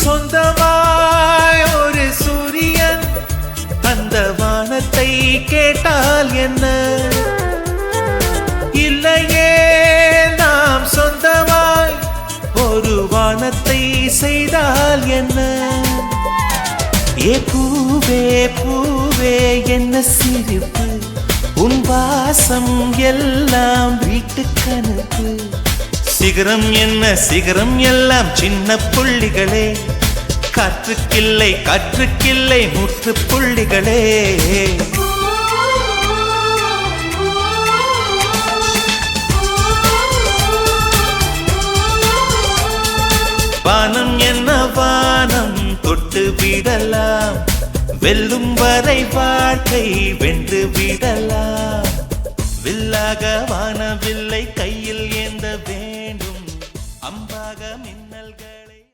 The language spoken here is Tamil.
சொந்தமாய் ஒரு சூரியன் அந்த வானத்தை கேட்டால் என்ன? இல்லையே நாம் சொந்தமாய் ஒரு வானத்தை செய்தால் என்ன? ஏ பூவே பூவே என்ன சிரிப்பு, உன் வாசம் எல்லாம் வீட்டு கணக்கு. சிகரம் என்ன சிகரம் எல்லாம் சின்ன புள்ளிகளே, காற்றுக்கில்லை காற்றுக்கில்லை முற்று புள்ளிகளே. வானம் என்ன வானம் தொட்டு விடலாம், வெல்லும் வரை வாழ்க்கை வென்று விடலாம். வில்லாக வானவில்லை கை